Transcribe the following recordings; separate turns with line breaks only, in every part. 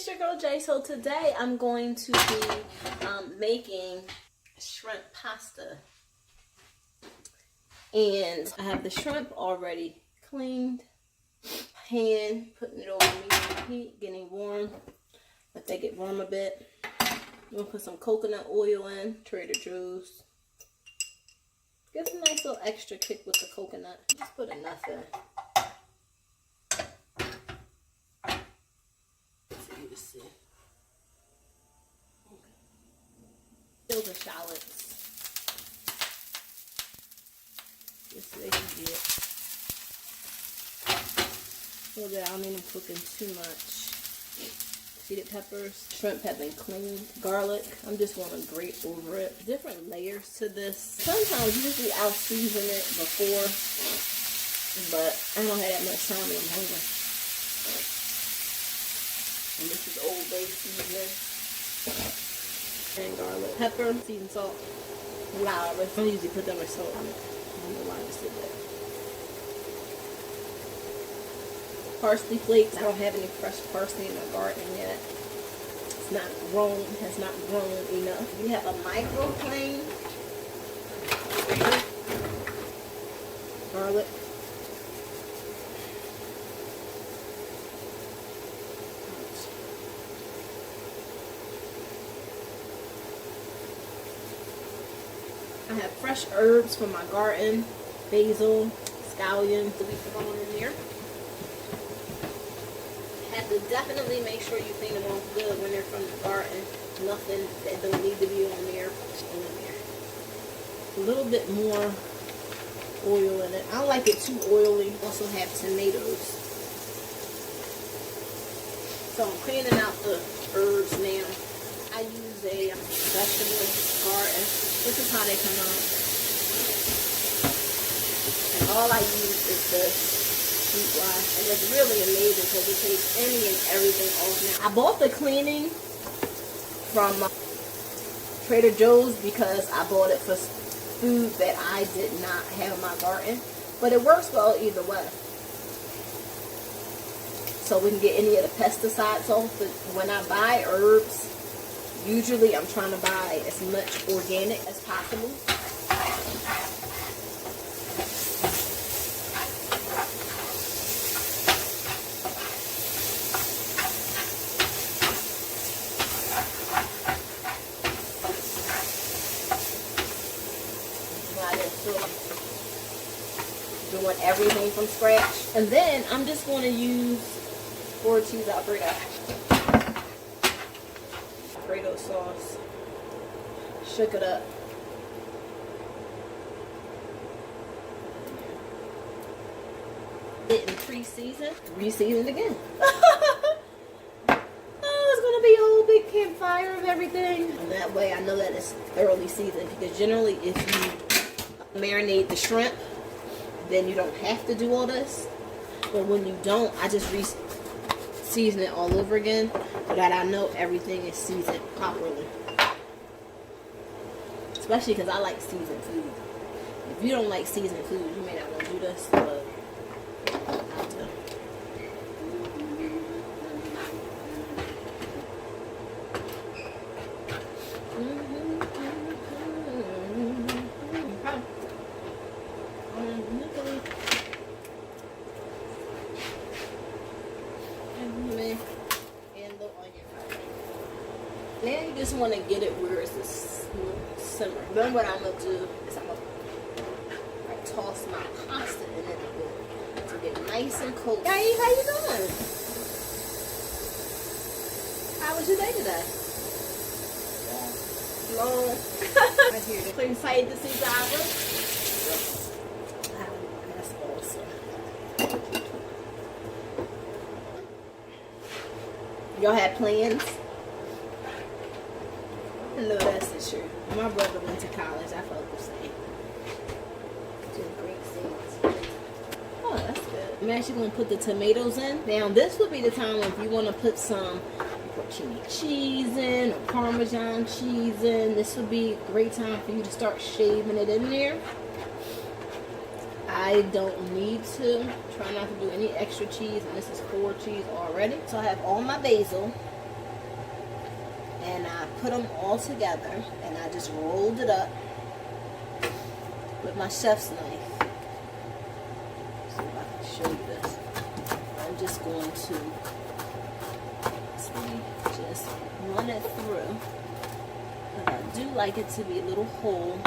it's your girl Jay. So today I'm going to be making shrimp pasta. And I have the shrimp already cleaned. Pan, putting it over medium heat, getting warm. Let that get warm a bit. I'm going to put some coconut oil in, Trader Joe's. Give it a nice little extra kick with the coconut. Just put enough in. For you to see. Okay. Fill the shallots. Just so they can get. So that I don't need them cooking too much. Seeded peppers. Shrimp have been cleaned. Garlic. I'm just going to grate over it. Different layers to this. Sometimes usually I'll season it before, but I don't have that much time and I'm hungry. And this is Old Bay seasoning. And garlic. Pepper. Seasoned salt. Loud. I don't usually put that much salt on it. I don't know why I just did that. Parsley flakes. I don't have any fresh parsley in my garden yet. It's not grown, has not grown enough. We have a microplane. Garlic. I have fresh herbs from my garden. Basil, scallions to be thrown in here. Have to definitely make sure you clean them off good when they're from the garden. Nothing that don't need to be on there. A little bit more oil in it. I don't like it too oily. Also have tomatoes. So I'm cleaning out the herbs now. I use a vegetable garden. This is how they come out. And all I use is this. And it's really amazing because it takes any and everything off now. I bought the cleaning from Trader Joe's because I bought it for food that I did not have in my garden. But it works well either way. So we can get any of the pesticides off. But when I buy herbs, usually I'm trying to buy as much organic as possible. Doing everything from scratch. And then I'm just going to use 4 cheese alfredo. Alfredo sauce. Shook it up. Didn't pre-season. Re-seasoned again. It's going to be a whole big campfire of everything. And that way I know that it's thoroughly seasoned. Because generally if you marinate the shrimp, then you don't have to do all this. But when you don't, I just season it all over again so that I know everything is seasoned properly. Especially because I like seasoned food. If you don't like seasoned food, you may not want to do this, but I'll do. Now you just want to get it where it's a smooth simmer. Then what I'm going to do is I'm going to toss my pasta in it a bit to get nice and cold. Hey, how you doing? How was your day today? Long. Right here. So excited to see Java? That's awesome. Y'all had plans? No, that's the truth. My brother went to college. I felt the same. Doing great things. Oh, that's good. I'm actually going to put the tomatoes in. Now, this would be the time if you want to put some porcini cheese in or Parmesan cheese in. This would be a great time for you to start shaving it in there. I don't need to. Try not to do any extra cheese. And this is 4 cheese already. So I have all my basil. and I put them all together, and I just rolled it up with my chef's knife. See if I can show you this. I'm just going to just run it through. But I do like it to be a little whole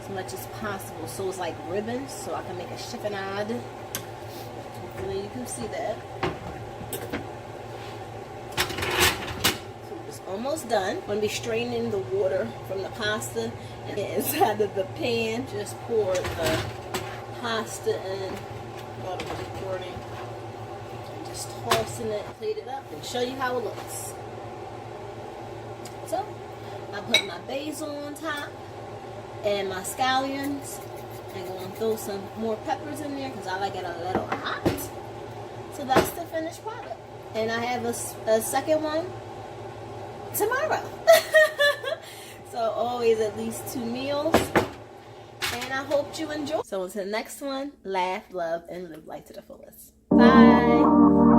as much as possible, so it's like ribbons, so I can make a chiffonade. Hopefully you can see that. So it's almost done. I'm going to be straining the water from the pasta, and inside of the pan, just pour the pasta in. While I'm recording, and just tossing it, plate it up, and show you how it looks. So I put my basil on top and my scallions. I'm going to throw some more peppers in there because I like it a little hot. So that's the finished product. And I have a second one tomorrow. So always at least 2 meals. And I hope you enjoy. So until the next one, laugh, love, and live life to the fullest. Bye.